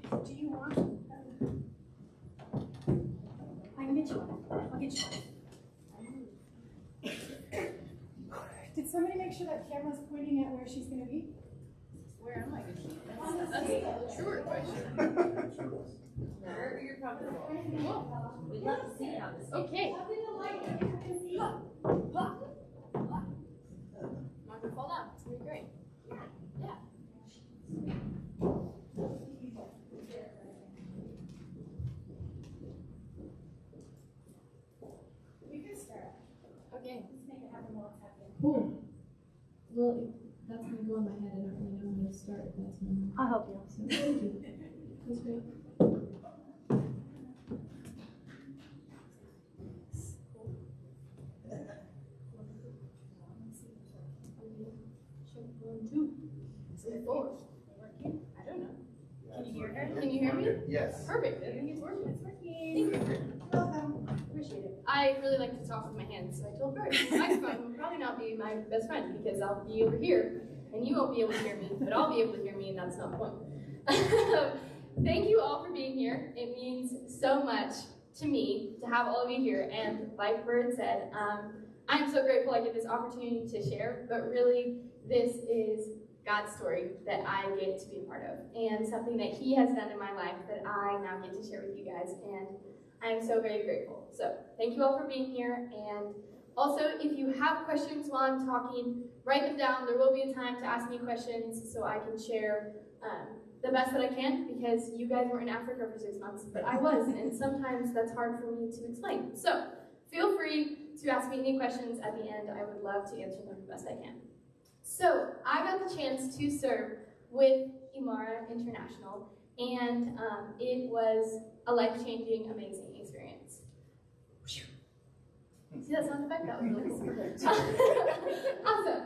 Do you want? I can get you one. I'll get you one. Did somebody make sure that camera's pointing at where she's going to be? Where am I going to be? That's a truer question. Where you're comfortable. We'd love to see how this is. Okay. Not going to fall down. It's going to be great. Yeah. We can start. Okay. Let's make it happen while it's happening. Cool. Well, that's going to go in my head. I don't really know when to start. That's my I'll help you. So, thank you. That's great. I don't know. Can you hear her? Can you hear me? Yes. Perfect. I think it's working. It's working. Thank you. Welcome. Appreciate it. I really like to talk with my hands, so I told her the microphone will probably not be my best friend because I'll be over here and you won't be able to hear me, but I'll be able to hear me, and that's not the point. Thank you all for being here. It means so much to me to have all of you here, and like Bird said, I'm so grateful I get this opportunity to share, but really this is God's story that I get to be a part of, and something that He has done in my life that I now get to share with you guys, and I am so very grateful. So thank you all for being here, and also if you have questions while I'm talking, write them down. There will be a time to ask me questions so I can share the best that I can, because you guys were in Africa for 6 months, but I was, and sometimes that's hard for me to explain. So feel free to ask me any questions at the end. I would love to answer them the best I can. So I got the chance to serve with Imara International, and it was a life-changing, amazing experience. See that sound effect? That was really cool. Awesome.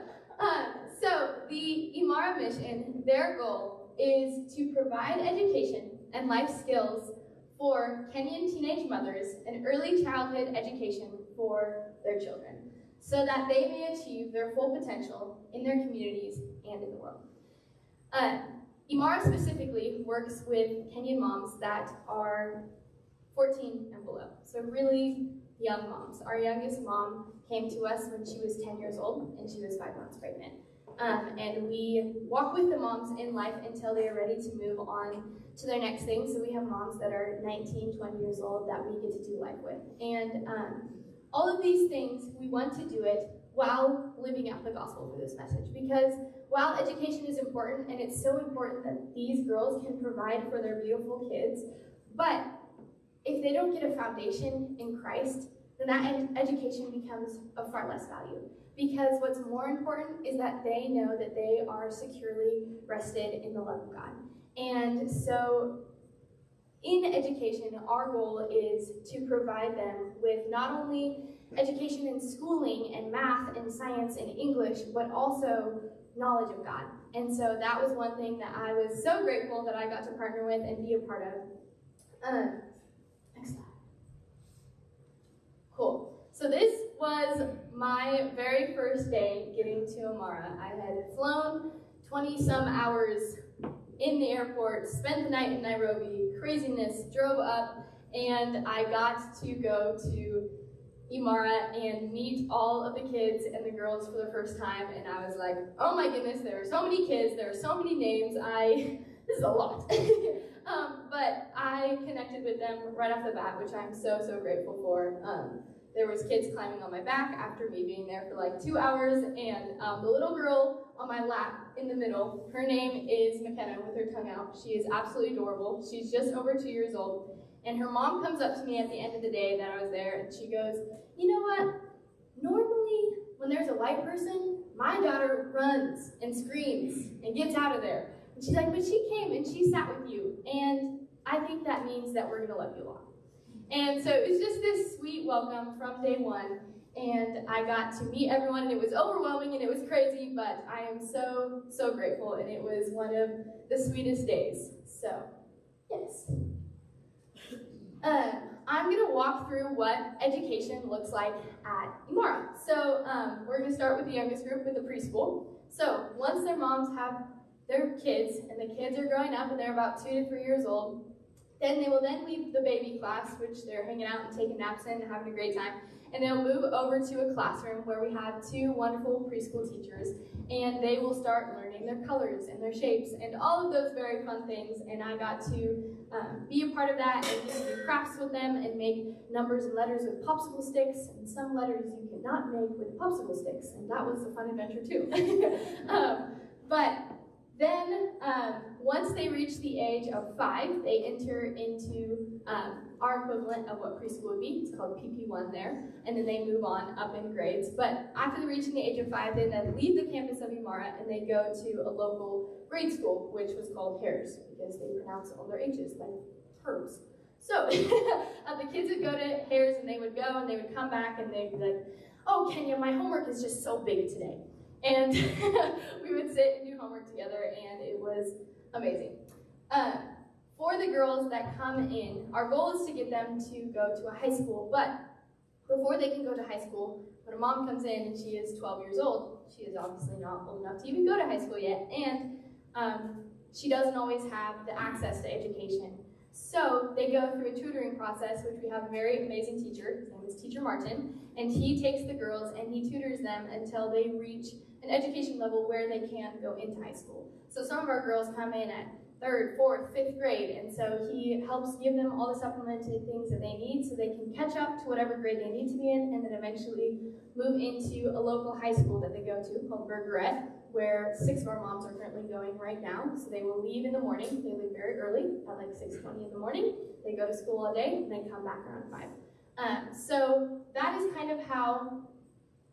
So the Imara mission, their goal is to provide education and life skills for Kenyan teenage mothers and early childhood education for their children, so that they may achieve their full potential in their communities and in the world. Imara specifically works with Kenyan moms that are 14 and below, so really young moms. Our youngest mom came to us when she was 10 years old, and she was 5 months pregnant. And we walk with the moms in life until they are ready to move on to their next thing. So we have moms that are 19, 20 years old that we get to do life with. And all of these things, we want to do it while living out the gospel through this message. Because while education is important, and it's so important that these girls can provide for their beautiful kids, but if they don't get a foundation in Christ, then that education becomes of far less value. Because what's more important is that they know that they are securely rested in the love of God. And so in education, our goal is to provide them with not only education in schooling and math and science and English, but also knowledge of God. And so that was one thing that I was so grateful that I got to partner with and be a part of. Next slide. Cool. So this was my very first day getting to Imara. I had flown 20-some hours in the airport, spent the night in Nairobi, craziness, drove up, and I got to go to Imara and meet all of the kids and the girls for the first time, and I was like, oh my goodness, there are so many kids, there are so many names, this is a lot. But I connected with them right off the bat, which I'm so, so grateful for. There was kids climbing on my back after me being there for like 2 hours, and the little girl on my lap in the middle, her name is McKenna with her tongue out. She is absolutely adorable. She's just over 2 years old, and her mom comes up to me at the end of the day that I was there, and she goes, you know what, normally when there's a white person, my daughter runs and screams and gets out of there. And she's like, but she came and she sat with you, and I think that means that we're gonna love you a lot. And so it was just this sweet welcome from day one, and I got to meet everyone, and it was overwhelming and it was crazy, but I am so, so grateful, and it was one of the sweetest days. So, yes. I'm gonna walk through what education looks like at Imara. So we're gonna start with the youngest group, with the preschool. So once their moms have they're kids, and the kids are growing up, and they're about 2 to 3 years old. Then they will then leave the baby class, which they're hanging out and taking naps in and having a great time, and they'll move over to a classroom where we have 2 wonderful preschool teachers, and they will start learning their colors and their shapes and all of those very fun things. And I got to be a part of that and get to do crafts with them and make numbers and letters with popsicle sticks, and some letters you cannot make with popsicle sticks, and that was a fun adventure too. But then, once they reach the age of 5, they enter into our equivalent of what preschool would be. It's called PP1 there, and then they move on up in grades. But after reaching the age of 5, they then leave the campus of Imara and they go to a local grade school, which was called Hares, because they pronounce all their H's like herbs. So the kids would go to Hares, and they would go and they would come back and they'd be like, "Oh, Kenya, my homework is just so big today." And we would sit and do homework together, and it was amazing. For the girls that come in, our goal is to get them to go to a high school, but before they can go to high school, when a mom comes in and she is 12 years old, she is obviously not old enough to even go to high school yet, and she doesn't always have the access to education. So they go through a tutoring process, which we have a very amazing teacher. His name is Teacher Martin, and he takes the girls and he tutors them until they reach an education level where they can go into high school. So some of our girls come in at 3rd, 4th, 5th grade, and so he helps give them all the supplemented things that they need so they can catch up to whatever grade they need to be in, and then eventually move into a local high school that they go to called Bergeret, where 6 of our moms are currently going right now. So they will leave in the morning. They leave very early at like 6:20 in the morning. They go to school all day, and they come back around 5. So that is kind of how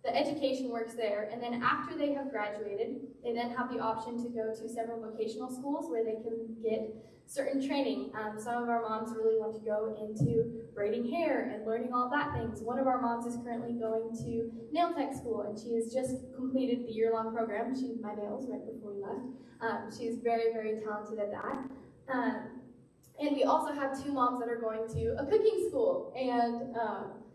the education works there. And then after they have graduated, they then have the option to go to several vocational schools where they can get certain training. Some of our moms really want to go into braiding hair and learning all that things. One of our moms is currently going to nail tech school, and she has just completed the year-long program. She did my nails right before we left. She is very, very talented at that. And we also have 2 moms that are going to a cooking school, and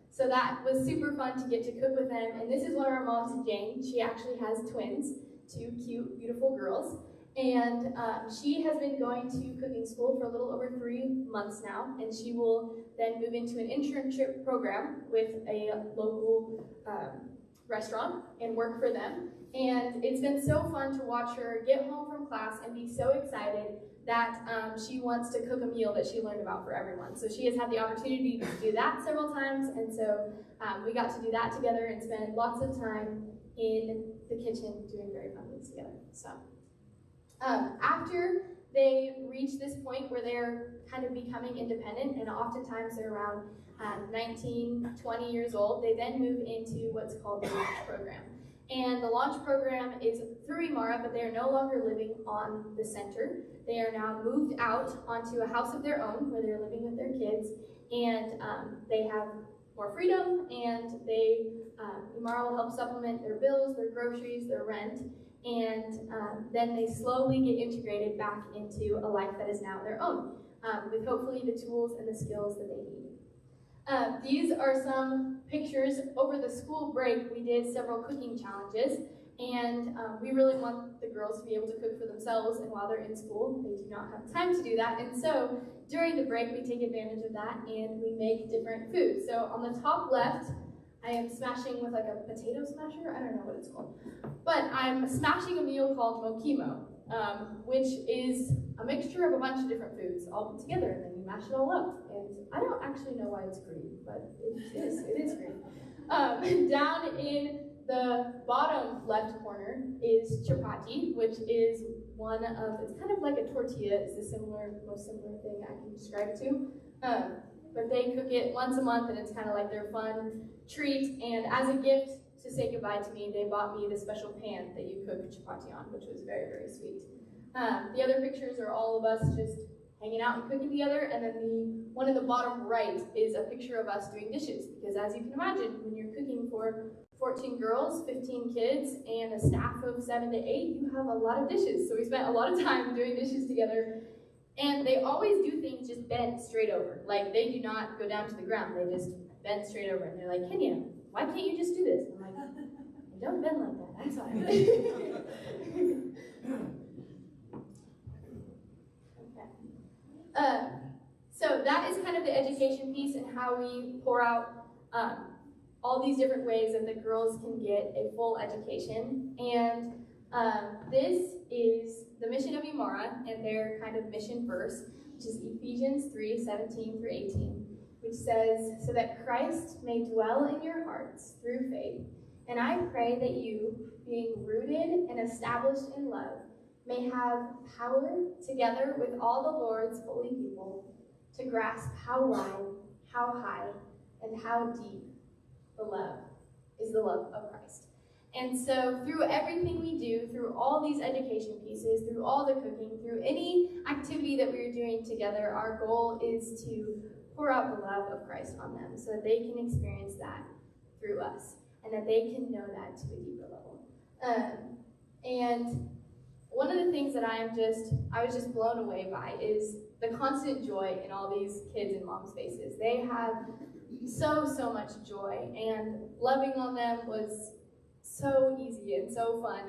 so that was super fun to get to cook with them. And this is one of our moms, Jane. She actually has twins, 2 cute, beautiful girls. And she has been going to cooking school for a little over 3 months now, and she will then move into an internship program with a local restaurant and work for them. And it's been so fun to watch her get home from class and be so excited that she wants to cook a meal that she learned about for everyone. So she has had the opportunity to do that several times, and so we got to do that together and spend lots of time in the kitchen doing very fun things together. So after they reach this point where they're kind of becoming independent, and oftentimes they're around 19, 20 years old, they then move into what's called the launch program. And the launch program is through Imara, but they are no longer living on the center. They are now moved out onto a house of their own where they're living with their kids, and they have more freedom, and Imara will help supplement their bills, their groceries, their rent, and then they slowly get integrated back into a life that is now their own, with hopefully the tools and the skills that they need. These are some pictures. Over the school break, we did several cooking challenges, and we really want the girls to be able to cook for themselves, and while they're in school, they do not have time to do that. And so during the break, we take advantage of that, and we make different foods. So on the top left, I am smashing with like a potato smasher. I don't know what it's called. But I'm smashing a meal called mokimo, which is a mixture of a bunch of different foods all put together, and then you mash it all up. And I don't actually know why it's green, but it is green. Down in the bottom left corner is chapati, which is it's kind of like a tortilla. It's the most similar thing I can describe it to. But they cook it once a month, and it's kind of like their fun treat. And as a gift to say goodbye to me, they bought me the special pan that you cook chapati on, which was very, very sweet. The other pictures are all of us just hanging out and cooking together, and then the one in the bottom right is a picture of us doing dishes, because as you can imagine, when you're cooking for 14 girls, 15 kids, and a staff of 7 to 8, you have a lot of dishes. So we spent a lot of time doing dishes together, and they always do things just bent straight over. Like, they do not go down to the ground, they just bend straight over, and they're like, Kenia, why can't you just do this? I'm like, I don't bend like that, I'm sorry. So that is kind of the education piece and how we pour out all these different ways that the girls can get a full education. And this is the mission of Imara and their kind of mission verse, which is Ephesians 3:17 through 18, which says, "So that Christ may dwell in your hearts through faith. And I pray that you, being rooted and established in love, may have power, together with all the Lord's holy people, to grasp how wide, how high, and how deep the love of Christ." And so through everything we do, through all these education pieces, through all the cooking, through any activity that we're doing together, our goal is to pour out the love of Christ on them so that they can experience that through us and that they can know that to a deeper level. And one of the things that I was just blown away by is the constant joy in all these kids and moms' faces. They have so much joy, and loving on them was so easy and so fun.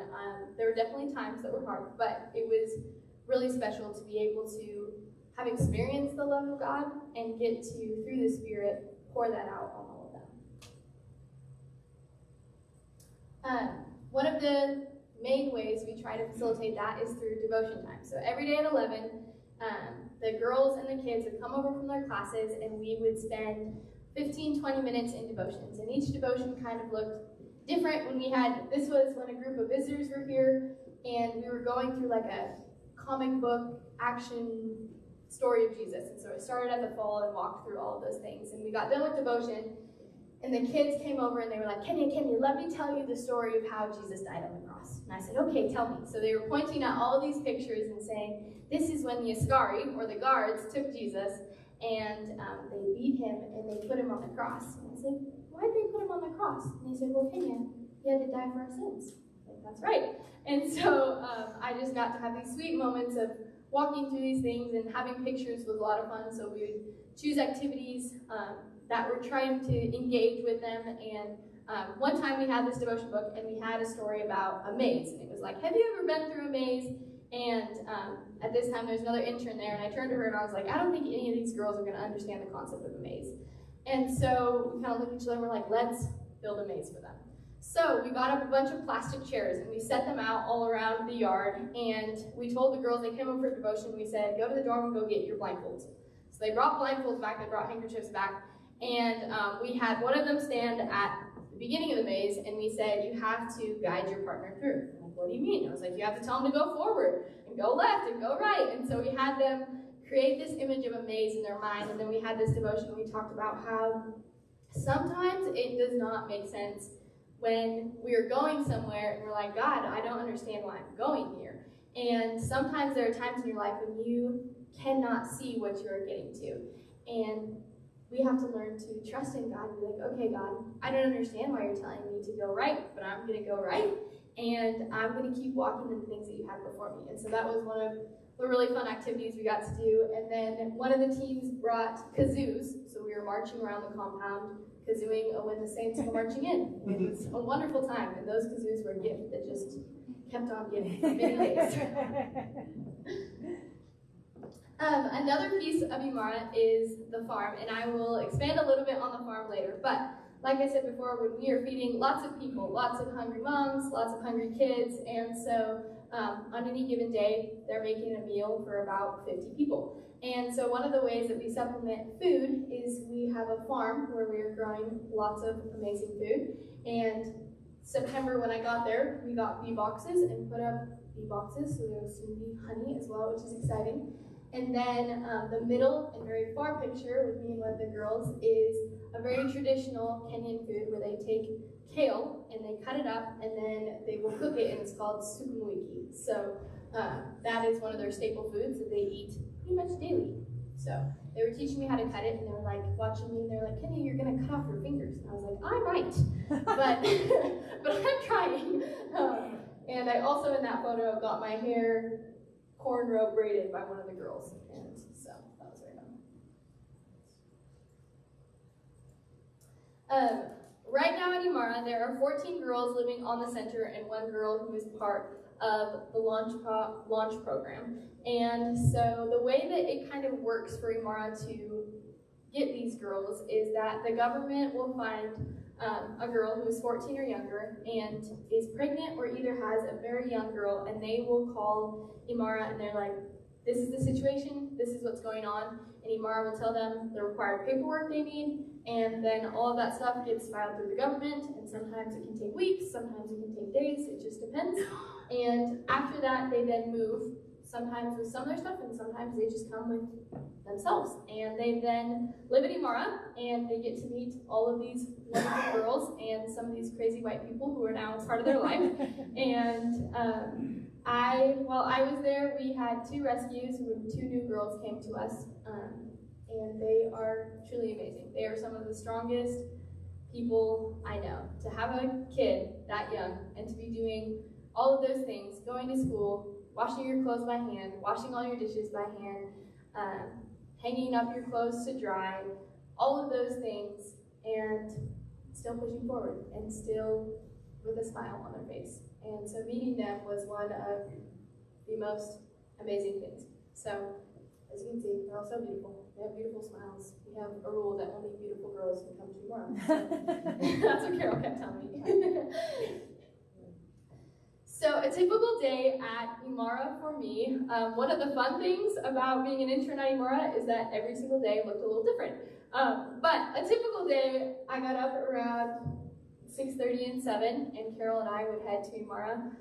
There were definitely times that were hard, but it was really special to be able to have experienced the love of God and get to, through the Spirit, pour that out on all of them. One of the main ways we try to facilitate that is through devotion time. So every day at 11, the girls and the kids would come over from their classes, and we would spend 15-20 minutes in devotions. And each devotion kind of looked different. This was when a group of visitors were here, and we were going through like a comic book action story of Jesus. And so it started at the fall and walked through all of those things. And we got done with devotion, and the kids came over and they were like, Kenia, let me tell you the story of how Jesus died on the cross. And I said, okay, tell me. So they were pointing at all these pictures and saying, this is when the Ascari, or the guards, took Jesus, and they beat him and they put him on the cross. And I said, why did they put him on the cross? And they said, well, Kenia, he had to die for our sins. I said, that's right. And so I just got to have these sweet moments of walking through these things, and having pictures was a lot of fun. So we would choose activities that were trying to engage with them. And one time we had this devotion book, and we had a story about a maze. And it was like, have you ever been through a maze? And at this time, there's another intern there, and I turned to her and I was like, I don't think any of these girls are going to understand the concept of a maze. And so we kind of looked at each other and we're like, let's build a maze for them. So we got up a bunch of plastic chairs, and we set them out all around the yard, and we told the girls, they came over for devotion, we said, go to the dorm and go get your blindfolds. So they brought blindfolds back, they brought handkerchiefs back, and we had one of them stand at the beginning of the maze, and we said, you have to guide your partner through. I'm like, what do you mean? I was like, you have to tell them to go forward, and go left, and go right. And so we had them create this image of a maze in their mind, and then we had this devotion, and we talked about how sometimes it does not make sense when we are going somewhere and we're like, God, I don't understand why I'm going here. And sometimes there are times in your life when you cannot see what you're getting to. And we have to learn to trust in God and be like, okay, God, I don't understand why you're telling me to go right, but I'm going to go right. And I'm going to keep walking in the things that you have before me. And so that was one of the really fun activities we got to do. And then one of the teams brought kazoos. So we were marching around the compound, kazooing when the Saints were marching in. It was a wonderful time, and those kazoos were a gift that just kept on giving for many days. Another piece of Imara is the farm, and I will expand a little bit on the farm later. But like I said before, when we are feeding lots of people, lots of hungry moms, lots of hungry kids, and so on any given day, they're making a meal for about 50 people. And so one of the ways that we supplement food is we have a farm where we are growing lots of amazing food. And September, when I got there, we got bee boxes and put up bee boxes, so there will soon be honey as well, which is exciting. And then the middle and very far picture with me and one of the girls is a very traditional Kenyan food where they take kale and they cut it up and then they will cook it, and it's called sukuma wiki. So that is one of their staple foods that they eat pretty much daily. So they were teaching me how to cut it, and they were like watching me, and they were like, Kenia, you're gonna cut off your fingers. And I was like, I might, but I'm trying. And I also in that photo got my hair cornrow braided by one of the girls, and so that was very fun. Right now at Imara, there are 14 girls living on the center and one girl who is part of the launch program. And so the way that it kind of works for Imara to get these girls is that the government will find a girl who is 14 or younger and is pregnant or either has a very young girl, and they will call Imara and they're like, this is the situation, this is what's going on, and Imara will tell them the required paperwork they need, and then all of that stuff gets filed through the government, and sometimes it can take weeks, sometimes it can take days, it just depends. And after that, they then move, sometimes with some of their stuff, and sometimes they just come with themselves. And they then live in Imara, and they get to meet all of these wonderful girls and some of these crazy white people who are now part of their life. And while I was there, we had 2 rescues when 2 new girls came to us, and they are truly amazing. They are some of the strongest people I know. To have a kid that young and to be doing all of those things, going to school, washing your clothes by hand, washing all your dishes by hand, hanging up your clothes to dry, all of those things, and still pushing forward and still with a smile on their face. And so meeting them was one of the most amazing things. So, as you can see, they're all so beautiful. They have beautiful smiles. We have a rule that only beautiful girls can come to Imara. So that's what Carol kept telling me. So a typical day at Imara for me, one of the fun things about being an intern at Imara is that every single day looked a little different. But a typical day, I got up around 6:30 and 7, and Carol and I would head to Imara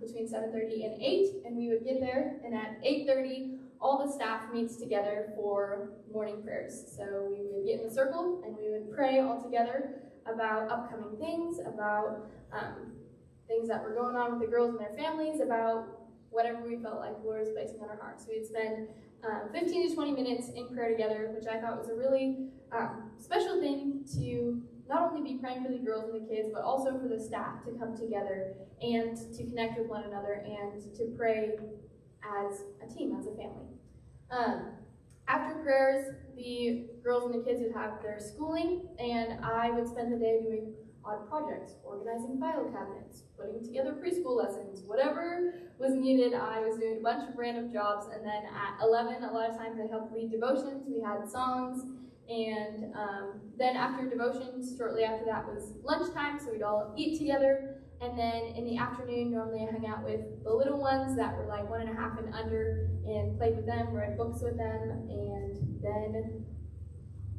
between 7:30 and 8, and we would get there, and at 8:30, all the staff meets together for morning prayers. So we would get in a circle, and we would pray all together about upcoming things, about things that were going on with the girls and their families, about whatever we felt like the Lord was placing on our hearts. We'd spend 15 to 20 minutes in prayer together, which I thought was a really special thing to not only be praying for the girls and the kids, but also for the staff to come together and to connect with one another and to pray as a team, as a family. After prayers, the girls and the kids would have their schooling, and I would spend the day doing odd projects, organizing file cabinets, putting together preschool lessons, whatever was needed. I was doing a bunch of random jobs, and then at 11, a lot of times I helped lead devotions. We had songs, and then after devotions, shortly after that was lunchtime, so we'd all eat together. And then in the afternoon, normally I hung out with the little ones that were like 1.5 and under and played with them, read books with them, and then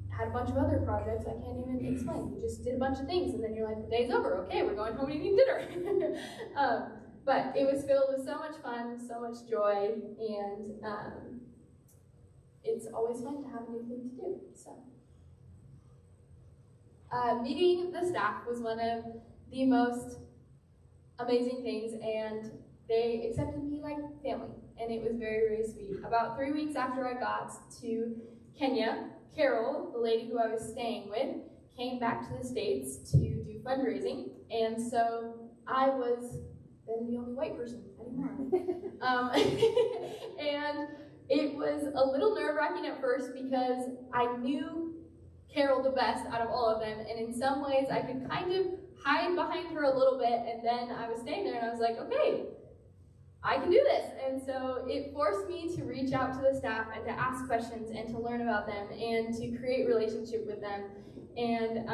had a bunch of other projects I can't even explain. We just did a bunch of things, and then you're like, the day's over. Okay, we're going home and eating dinner. But it was filled with so much fun, so much joy, and it's always fun to have a new thing to do. So, meeting the staff was one of the most amazing things, and they accepted me like family, and it was very, very sweet. About 3 weeks after I got to Kenya, Carol, the lady who I was staying with, came back to the States to do fundraising, and so I was then the only white person anymore. And it was a little nerve-wracking at first because I knew Carol the best out of all of them, and in some ways I could kind of hide behind her a little bit, and then I was staying there and I was like, okay, I can do this. And so it forced me to reach out to the staff and to ask questions and to learn about them and to create relationship with them. And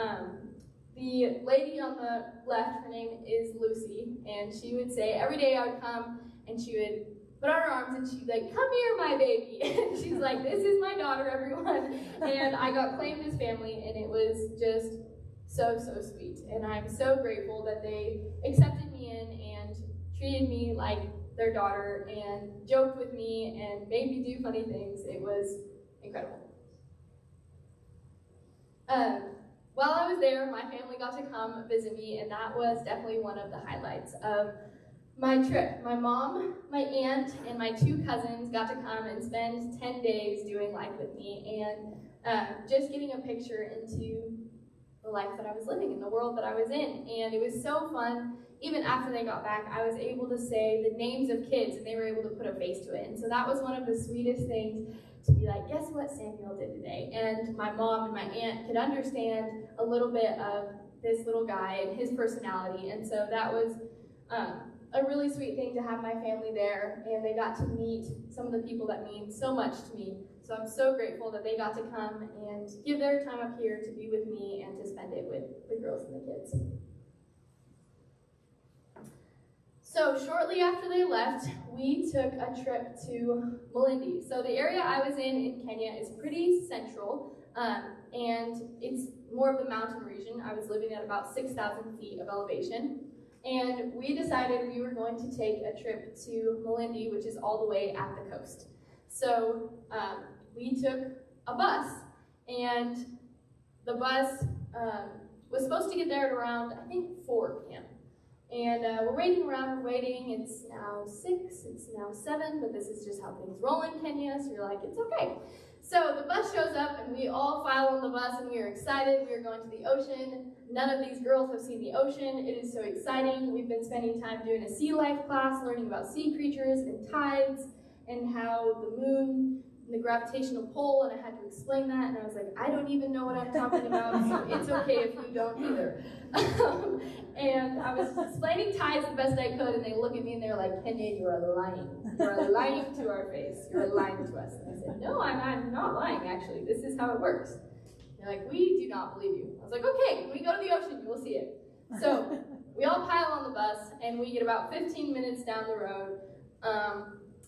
the lady on the left, her name is Lucy, and she would say every day I would come and she would put out her arms and she'd be like, come here, my baby. And she's like, this is my daughter, everyone. And I got claimed as family, and it was just so, so sweet. And I'm so grateful that they accepted me in and treated me like their daughter and joked with me and made me do funny things. It was incredible. While I was there, my family got to come visit me, and that was definitely one of the highlights of my trip. My mom, my aunt, and my 2 cousins got to come and spend 10 days doing life with me and just getting a picture into the life that I was living in, the world that I was in. And it was so fun. Even after they got back, I was able to say the names of kids, and they were able to put a face to it. And so that was one of the sweetest things, to be like, guess what Samuel did today? And my mom and my aunt could understand a little bit of this little guy and his personality. And so that was a really sweet thing to have my family there, and they got to meet some of the people that mean so much to me. So I'm so grateful that they got to come and give their time up here to be with me and to spend it with the girls and the kids. So shortly after they left, we took a trip to Malindi. So the area I was in Kenya is pretty central, and it's more of the mountain region. I was living at about 6,000 feet of elevation. And we decided we were going to take a trip to Malindi, which is all the way at the coast. So we took a bus, and the bus was supposed to get there at around, I think, 4 p.m. And we're waiting around, we're waiting. It's now 6, it's now 7, but this is just how things roll in Kenya, so you're like, it's okay. So the bus shows up, and we all file on the bus, and we are excited. We are going to the ocean. None of these girls have seen the ocean. It is so exciting. We've been spending time doing a sea life class, learning about sea creatures and tides, and how the moon, and the gravitational pull, and I had to explain that, and I was like, I don't even know what I'm talking about, so it's okay if you don't either. And I was explaining tides the best I could, and they look at me and they're like, Kenya, you are lying. You are lying to our face. You are lying to us. And I said, no, I'm not lying, actually. This is how it works. They're like, we do not believe you. I was like, okay, when we go to the ocean, you will see it. So we all pile on the bus, and we get about 15 minutes down the road,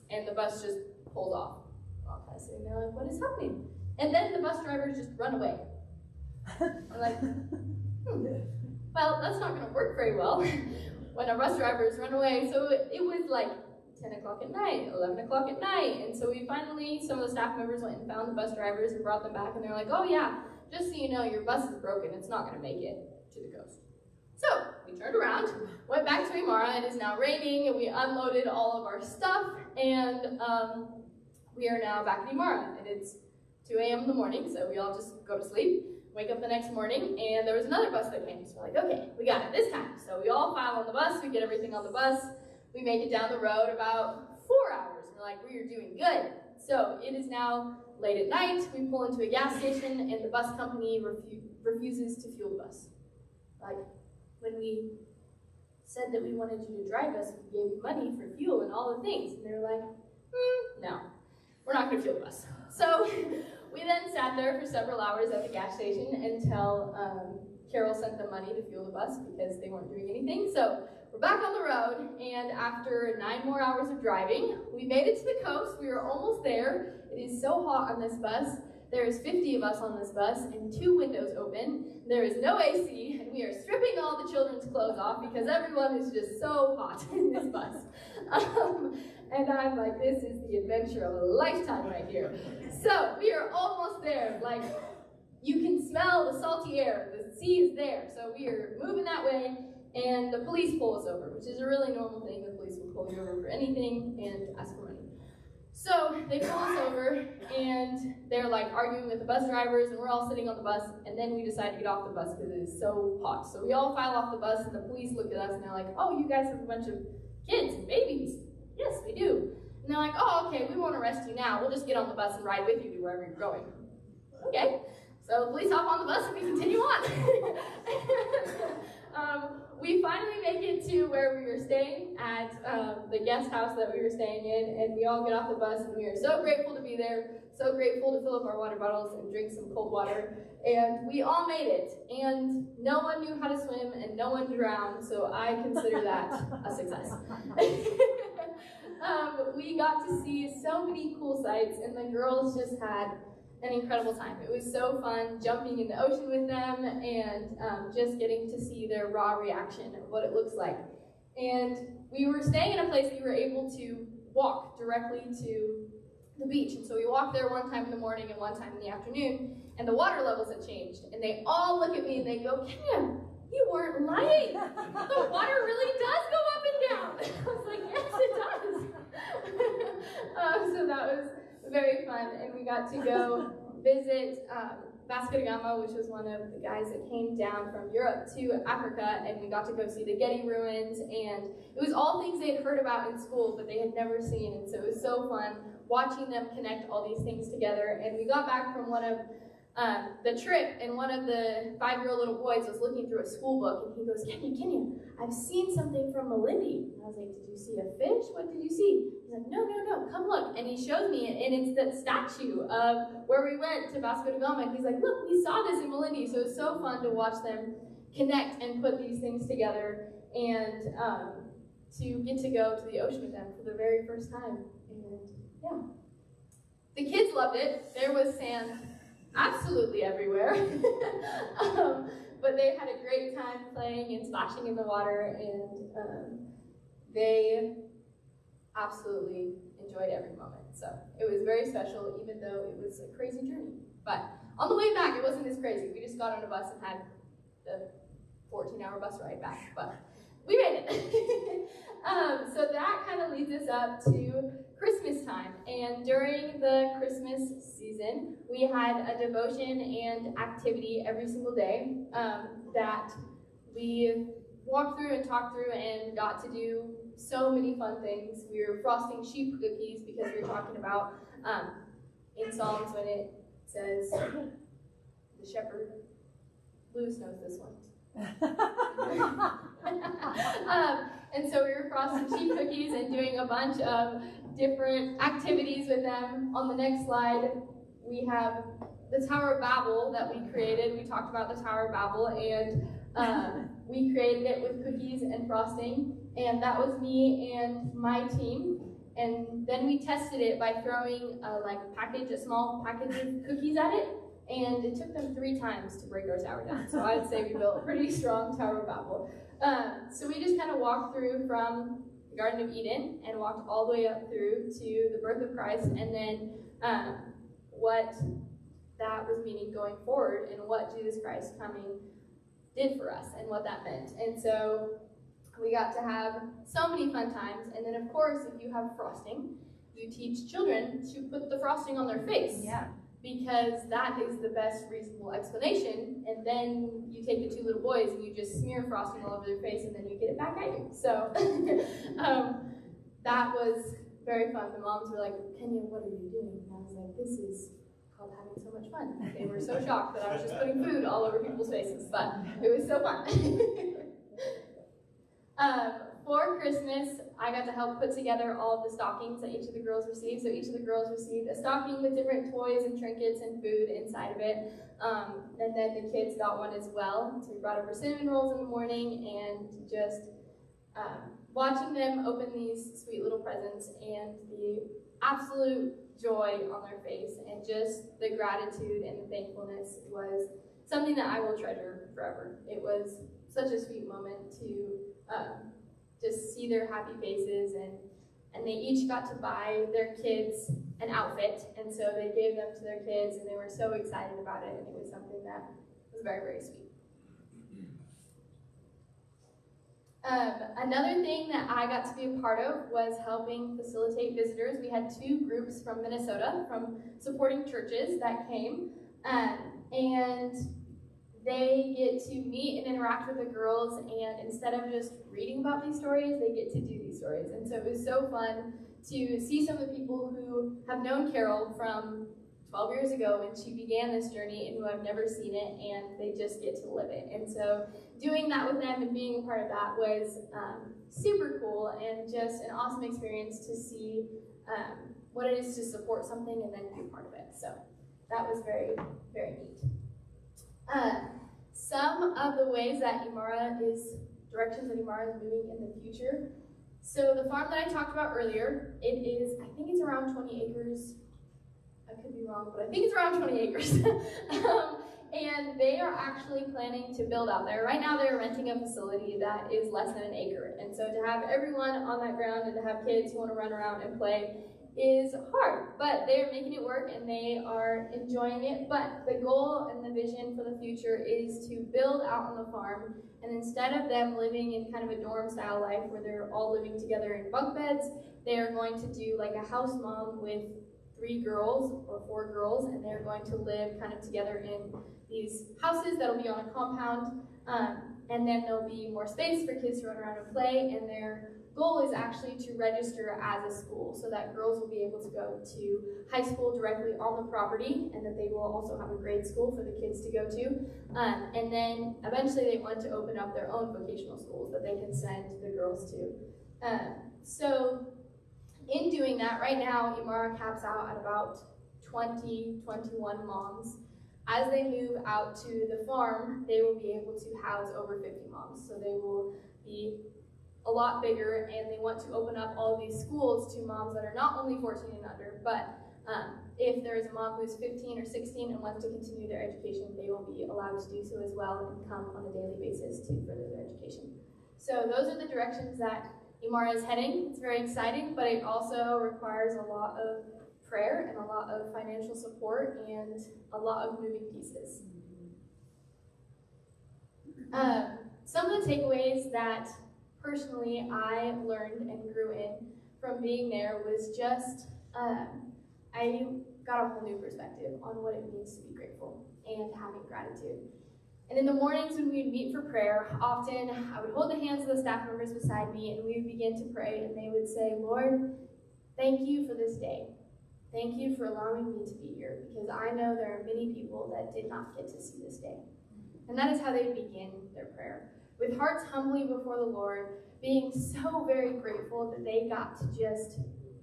and the bus just pulls off. We're all kind of sitting there like, what is happening? And then the bus drivers just run away. We're like, well, that's not going to work very well when our bus drivers run away. So it was like 10 o'clock at night, 11 o'clock at night. And so we finally, some of the staff members went and found the bus drivers and brought them back. And they're like, oh yeah, just so you know, your bus is broken. It's not going to make it to the coast. So we turned around, went back to Imara. It is now raining, and we unloaded all of our stuff. And we are now back in Imara. And it's 2 a.m. in the morning, so we all just go to sleep. Wake up the next morning, and there was another bus that came. So we're like, okay, we got it this time. So we all file on the bus, we get everything on the bus, we make it down the road about 4 hours. We're like, we are doing good. So it is now late at night, we pull into a gas station, and the bus company refuses to fuel the bus. Like, when we said that we wanted you to drive us, we gave you money for fuel and all the things. And they were like, no, we're not gonna fuel the bus. So we then sat there for several hours at the gas station until Carol sent them money to fuel the bus because they weren't doing anything. So we're back on the road, and after 9 more hours of driving, we made it to the coast. We were almost there. It is so hot on this bus. There's 50 of us on this bus, and 2 windows open. There is no AC, and we are stripping all the children's clothes off because everyone is just so hot in this bus. And I'm like, this is the adventure of a lifetime right here. So we are almost there. Like, you can smell the salty air. The sea is there. So we are moving that way, and the police pull us over, which is a really normal thing. The police will pull you over for anything and ask for money. So they pull us over, and they're like arguing with the bus drivers, and we're all sitting on the bus, and then we decide to get off the bus because it is so hot. So we all file off the bus, and the police look at us, and they're like, oh, you guys have a bunch of kids and babies. Yes, we do. And they're like, oh, okay, we won't arrest you now. We'll just get on the bus and ride with you to wherever you're going. Okay. So the police hop on the bus, and we continue on. We finally make it to where we were staying at the guest house that we were staying in, and we all get off the bus, and we are so grateful to be there, so grateful to fill up our water bottles and drink some cold water, and we all made it, and no one knew how to swim, and no one drowned, so I consider that a success. We got to see so many cool sights, and the girls just had an incredible time. It was so fun jumping in the ocean with them and just getting to see their raw reaction of what it looks like. And we were staying in a place we were able to walk directly to the beach. And so we walked there one time in the morning and one time in the afternoon, and the water levels had changed. And they all look at me and they go, Kenia, you weren't lying. The water really does go up and down. I was like, yes, it does. So that was very fun, and we got to go visit Vasco da Gama, which was one of the guys that came down from Europe to Africa, and we got to go see the Getty ruins, and it was all things they had heard about in school, but they had never seen, and so it was so fun watching them connect all these things together. And we got back from one of the trip, and one of the 5-year-old little boys was looking through a school book, and he goes, Kenya, I've seen something from Melindy. And I was like, did you see a fish? What did you see? He's like, no, come look. And he showed me it, and it's that statue of where we went to Vasco da Gama. And he's like, look, we saw this in Melindy. So it was so fun to watch them connect and put these things together, and to get to go to the ocean with them for the very first time. And yeah, the kids loved it. There was sand absolutely everywhere. But they had a great time playing and splashing in the water, and they absolutely enjoyed every moment. So it was very special, even though it was a crazy journey. But on the way back, it wasn't as crazy. We just got on a bus and had the 14-hour bus ride back, but we made it. So that kind of leads us up to Christmas time. And during the Christmas season, we had a devotion and activity every single day that we walked through and talked through and got to do so many fun things. We were frosting sheep cookies because we were talking about in Psalms when it says, the shepherd, Lewis knows this one. And so we were frosting sheep cookies and doing a bunch of different activities with them. On the next slide, we have the Tower of Babel that we created. We talked about the Tower of Babel, and we created it with cookies and frosting, and that was me and my team. And then we tested it by throwing a small package of cookies at it, and it took them 3 times to break our tower down. So I'd say we built a pretty strong Tower of Babel. So we just kind of walked through from the Garden of Eden and walked all the way up through to the birth of Christ, and then what that was meaning going forward, and what Jesus Christ coming did for us, and what that meant. And so we got to have so many fun times. And then, of course, if you have frosting, you teach children to put the frosting on their face. Yeah. Because that is the best reasonable explanation. And then you take the 2 little boys and you just smear frosting all over their face, and then you get it back at you. So that was very fun. The moms were like, Kenya, what are you doing? And I was like, this is called having so much fun. They were so shocked that I was just putting food all over people's faces, but it was so fun. For Christmas, I got to help put together all of the stockings that each of the girls received. So each of the girls received a stocking with different toys and trinkets and food inside of it. And then the kids got one as well. So we brought over cinnamon rolls in the morning, and just watching them open these sweet little presents, and the absolute joy on their face, and just the gratitude and the thankfulness was something that I will treasure forever. It was such a sweet moment to just see their happy faces, and they each got to buy their kids an outfit, and so they gave them to their kids, and they were so excited about it, and it was something that was very, very sweet. Another thing that I got to be a part of was helping facilitate visitors. We had 2 groups from Minnesota, from supporting churches that came, and they get to meet and interact with the girls, and instead of just reading about these stories, they get to do these stories. And so it was so fun to see some of the people who have known Carol from 12 years ago when she began this journey, and who have never seen it, and they just get to live it. And so doing that with them and being a part of that was super cool, and just an awesome experience to see what it is to support something and then be a part of it. So that was very, very neat. Some of the ways that directions that Imara is moving in the future. So the farm that I talked about earlier, I think it's around 20 acres. I could be wrong, but I think it's around 20 acres. And they are actually planning to build out there. Right now they're renting a facility that is less than an acre. And so to have everyone on that ground and to have kids who want to run around and play is hard, but they're making it work and they are enjoying it. But the goal and the vision for the future is to build out on the farm, and instead of them living in kind of a dorm style life where they're all living together in bunk beds, they are going to do like a house mom with 3 girls or 4 girls, and they're going to live kind of together in these houses that'll be on a compound, and then there'll be more space for kids to run around and play, and they're goal is actually to register as a school so that girls will be able to go to high school directly on the property, and that they will also have a grade school for the kids to go to. And then eventually they want to open up their own vocational schools that they can send the girls to. So in doing that, right now, Imara caps out at about 20, 21 moms. As they move out to the farm, they will be able to house over 50 moms. So they will be a lot bigger, and they want to open up all of these schools to moms that are not only 14 and under, but if there is a mom who's 15 or 16 and wants to continue their education, they will be allowed to do so as well and come on a daily basis to further their education. So those are the directions that Imara is heading. It's very exciting, but it also requires a lot of prayer and a lot of financial support and a lot of moving pieces. Some of the takeaways that personally I learned and grew in from being there was just, I got a whole new perspective on what it means to be grateful and having gratitude. And in the mornings when we would meet for prayer, often I would hold the hands of the staff members beside me and we would begin to pray, and they would say, Lord, thank you for this day. Thank you for allowing me to be here, because I know there are many people that did not get to see this day. And that is how they begin their prayer, with hearts humbly before the Lord, being so very grateful that they got to just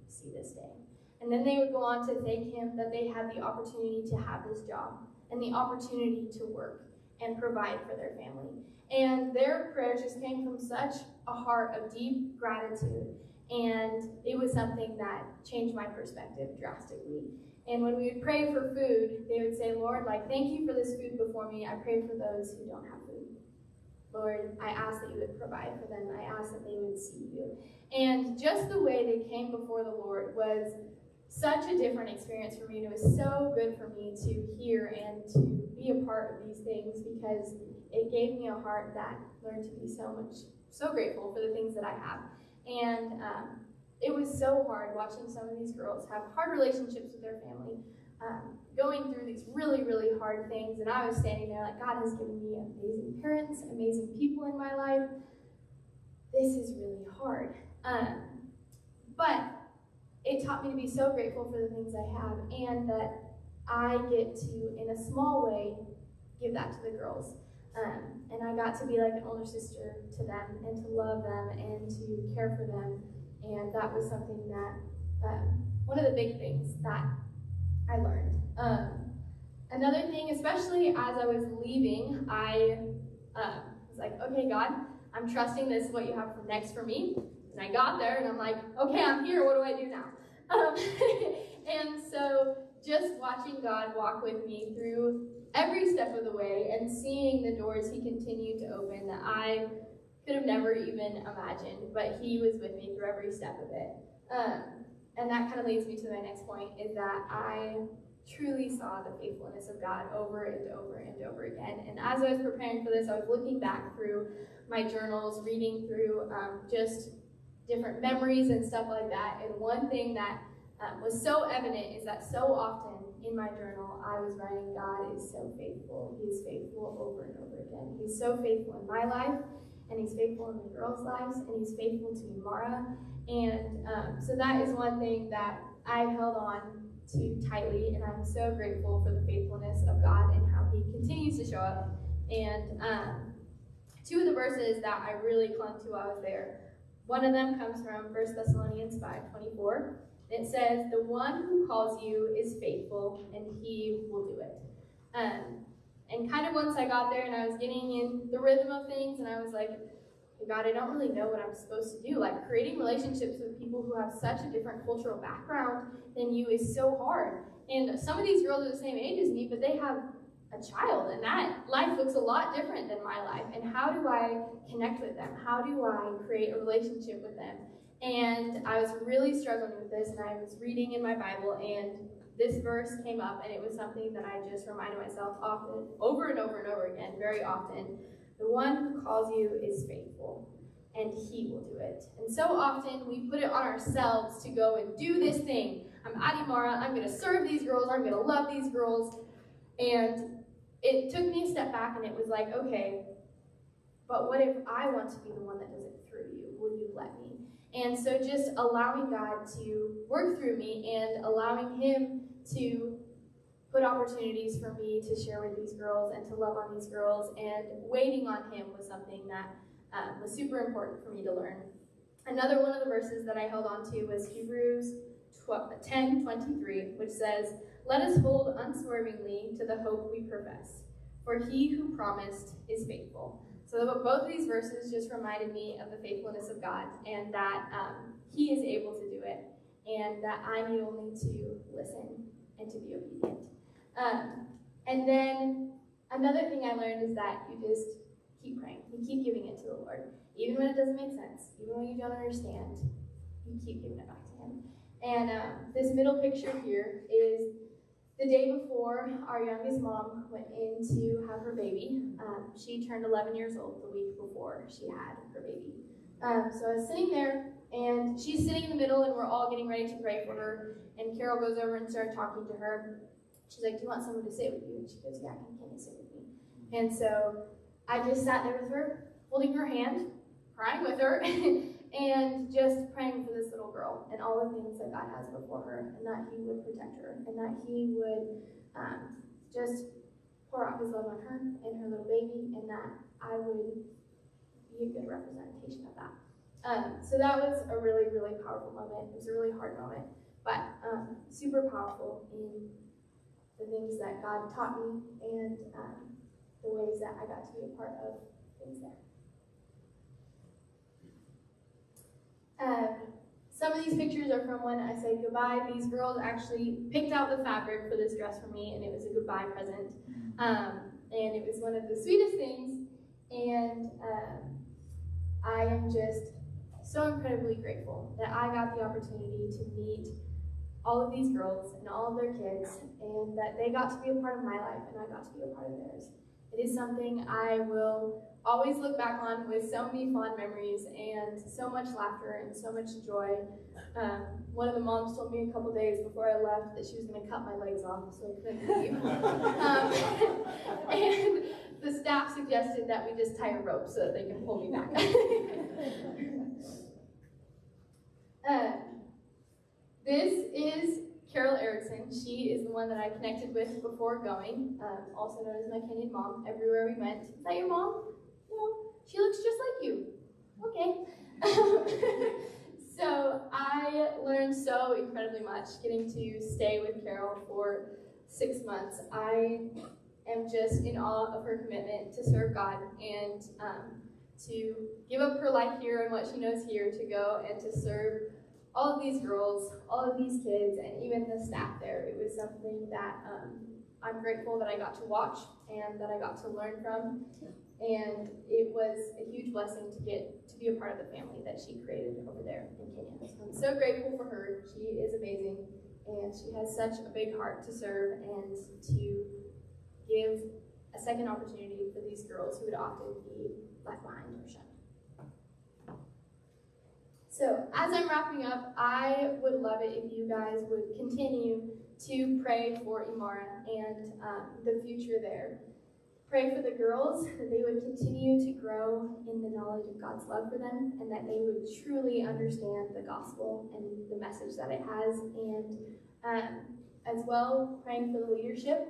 see this day. And then they would go on to thank him that they had the opportunity to have this job and the opportunity to work and provide for their family. And their prayers just came from such a heart of deep gratitude. And it was something that changed my perspective drastically. And when we would pray for food, they would say, Lord, thank you for this food before me. I pray for those who don't have food. Lord, I ask that you would provide for them. I ask that they would see you. And just the way they came before the Lord was such a different experience for me. And it was so good for me to hear and to be a part of these things, because it gave me a heart that learned to be so grateful for the things that I have. And it was so hard watching some of these girls have hard relationships with their family, going through these really, really hard things. And I was standing there like, God has given me amazing parents, amazing people in my life. This is really hard. But it taught me to be so grateful for the things I have, and that I get to, in a small way, give that to the girls. And I got to be like an older sister to them, and to love them, and to care for them. And that was something that, one of the big things that I learned. Another thing, especially as I was leaving, I was like, okay, God, I'm trusting this is what you have next for me. And I got there, and I'm like, okay, I'm here, what do I do now? And so just watching God walk with me through every step of the way, and seeing the doors he continued to open that I could have never even imagined, but he was with me through every step of it. And that kind of leads me to my next point, is that I truly saw the faithfulness of God over and over and over again. And as I was preparing for this, I was looking back through my journals, reading through just different memories and stuff like that. And one thing that was so evident is that so often in my journal, I was writing, God is so faithful. He is faithful over and over again. He's so faithful in my life, and he's faithful in the girls' lives, and he's faithful to Imara. And so that is one thing that I held on to tightly, and I'm so grateful for the faithfulness of God and how he continues to show up. And two of the verses that I really clung to while I was there, one of them comes from 1 Thessalonians 5:24. It says, the one who calls you is faithful, and he will do it. And kind of once I got there and I was getting in the rhythm of things, and I was like, God, I don't really know what I'm supposed to do. Like, creating relationships with people who have such a different cultural background than you is so hard. And some of these girls are the same age as me, but they have a child, and that life looks a lot different than my life. And how do I connect with them? How do I create a relationship with them? And I was really struggling with this, and I was reading in my Bible, and this verse came up, and it was something that I just reminded myself often, over and over and over again, very often. The one who calls you is faithful, and he will do it. And so often we put it on ourselves to go and do this thing. I'm at Imara, I'm going to serve these girls, I'm going to love these girls. And it took me a step back, and it was like, okay, but what if I want to be the one that does it through you? Will you let me? And so just allowing God to work through me and allowing him to put opportunities for me to share with these girls and to love on these girls, and waiting on him was something that was super important for me to learn. Another one of the verses that I held on to was Hebrews 10:23, which says, "Let us hold unswervingly to the hope we profess, for he who promised is faithful." So both of these verses just reminded me of the faithfulness of God, and that he is able to do it, and that I need only to listen and to be obedient. And then another thing I learned is that you just keep praying. You keep giving it to the Lord. Even when it doesn't make sense, even when you don't understand, you keep giving it back to him. And this middle picture here is the day before our youngest mom went in to have her baby. She turned 11 years old the week before she had her baby. So I was sitting there, and she's sitting in the middle, and we're all getting ready to pray for her. And Carol goes over and starts talking to her. She's like, "Do you want someone to sit with you?" And she goes, "Yeah, can Kenia sit with me?" And so I just sat there with her, holding her hand, crying with her, and just praying for this little girl and all the things that God has before her, and that he would protect her, and that he would just pour out his love on her and her little baby, and that I would be a good representation of that. So that was a really, really powerful moment. It was a really hard moment, but super powerful in the things that God taught me, and the ways that I got to be a part of things there. Some of these pictures are from when I said goodbye. These girls actually picked out the fabric for this dress for me, and it was a goodbye present. And it was one of the sweetest things, and I am just so incredibly grateful that I got the opportunity to meet all of these girls and all of their kids, and that they got to be a part of my life and I got to be a part of theirs. It is something I will always look back on with so many fond memories and so much laughter and so much joy. One of the moms told me a couple days before I left that she was going to cut my legs off so I couldn't leave. And the staff suggested that we just tie a rope so that they can pull me back. This is Carol Erickson. She is the one that I connected with before going, also known as my Kenyan mom. Everywhere we went, "Is that your mom?" "No, she looks just like you." "Okay." So I learned so incredibly much getting to stay with Carol for 6 months. I am just in awe of her commitment to serve God and to give up her life here and what she knows here to go and to serve all of these girls, all of these kids, and even the staff there. It was something that I'm grateful that I got to watch and that I got to learn from. And it was a huge blessing to get to be a part of the family that she created over there in Kenya. So I'm so grateful for her. She is amazing, and she has such a big heart to serve and to give a second opportunity for these girls who would often be left behind or shunned. So as I'm wrapping up, I would love it if you guys would continue to pray for Imara and the future there. Pray for the girls, that they would continue to grow in the knowledge of God's love for them, and that they would truly understand the gospel and the message that it has. And as well, praying for the leadership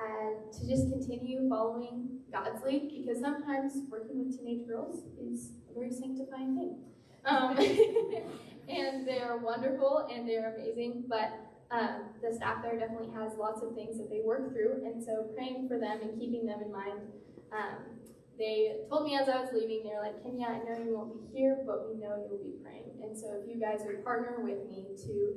and to just continue following God's lead, because sometimes working with teenage girls is a very sanctifying thing. And they're wonderful and they're amazing, but the staff there definitely has lots of things that they work through, and so praying for them and keeping them in mind. They told me as I was leaving, they're like, "Kenia, I know you won't be here, but we know you'll be praying." And so if you guys would partner with me to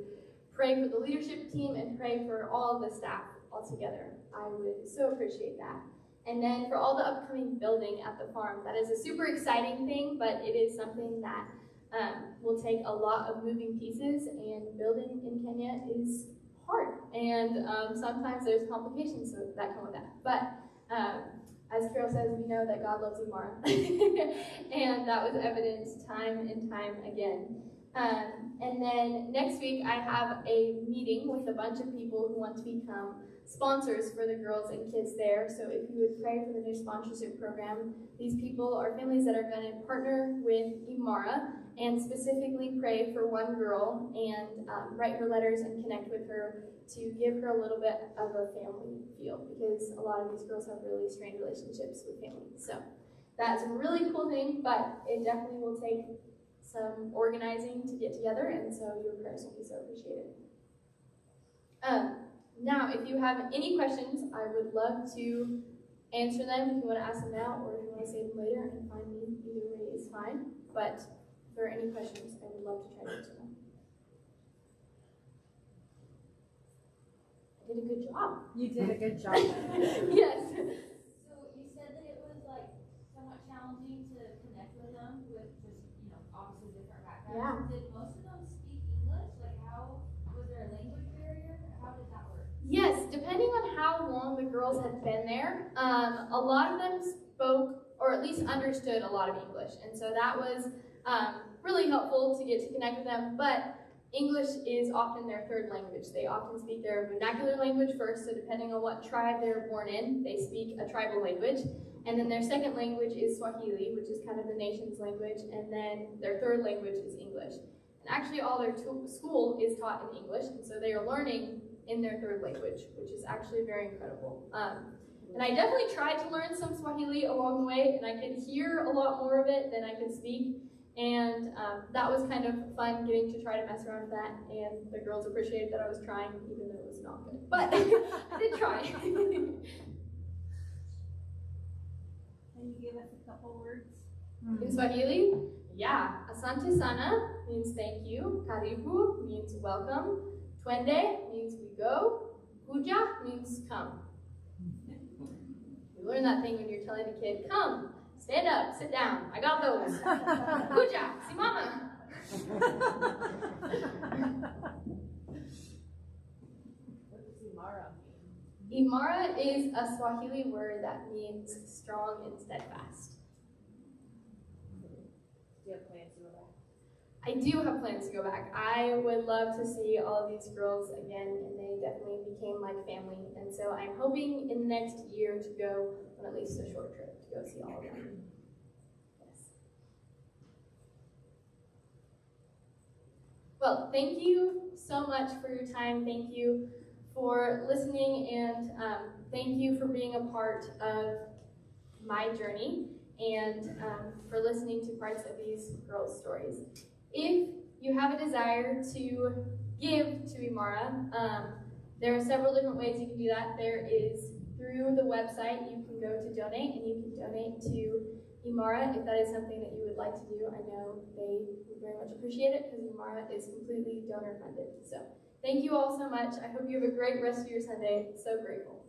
pray for the leadership team and pray for all of the staff all together, I would so appreciate that. And then for all the upcoming building at the farm, that is a super exciting thing, but it is something that will take a lot of moving pieces, and building in Kenya is hard, and sometimes there's complications that come with that. But as Carol says, we know that God loves Imara, and that was evident time and time again. And then next week I have a meeting with a bunch of people who want to become sponsors for the girls and kids there. So if you would pray for the new sponsorship program, these people are families that are going to partner with Imara and specifically pray for one girl and write her letters and connect with her to give her a little bit of a family feel, because a lot of these girls have really strained relationships with families. So that's a really cool thing, but it definitely will take some organizing to get together, and so your prayers will be so appreciated. Now, if you have any questions, I would love to answer them. If you want to ask them now, or if you want to save them later and find me, either way is fine. But if there are any questions, I would love to try to answer them. I did a good job. You did a good job. Yes. So you said that it was like somewhat challenging to connect with them with just, obviously different backgrounds. Yeah. Did most of them speak English? Like was there a language barrier? How did that work? Yes, depending on how long the girls had been there, a lot of them spoke, or at least understood, a lot of English. And so that was really helpful to get to connect with them. But English is often their third language. They often speak their vernacular language first, so depending on what tribe they're born in, they speak a tribal language. And then their second language is Swahili, which is kind of the nation's language, and then their third language is English. And actually all their school is taught in English, and so they are learning in their third language, which is actually very incredible. And I definitely tried to learn some Swahili along the way, and I could hear a lot more of it than I could speak. And that was kind of fun, getting to try to mess around with that, and the girls appreciated that I was trying, even though it was not good. But I did try. Can you give us a couple words? In Swahili, yeah. Asante sana means thank you. Karibu means welcome. Twende means we go. Kuja means come. You learn that thing when you're telling a kid, come. Stand up, sit down. I got those. Kuja, si mama. What does Imara mean? Imara is a Swahili word that means strong and steadfast. Do you have plans to go back? I do have plans to go back. I would love to see all of these girls again, and they definitely became like family. And so I'm hoping in the next year to go on at least a short trip to go see all of them. Yes. Well, thank you so much for your time. Thank you for listening, and thank you for being a part of my journey, and for listening to parts of these girls' stories. If you have a desire to give to Imara, there are several different ways you can do that. There is through the website, you can go to donate, and you can donate to Imara if that is something that you would like to do. I know they would very much appreciate it because Imara is completely donor funded. So thank you all so much. I hope you have a great rest of your Sunday. So grateful.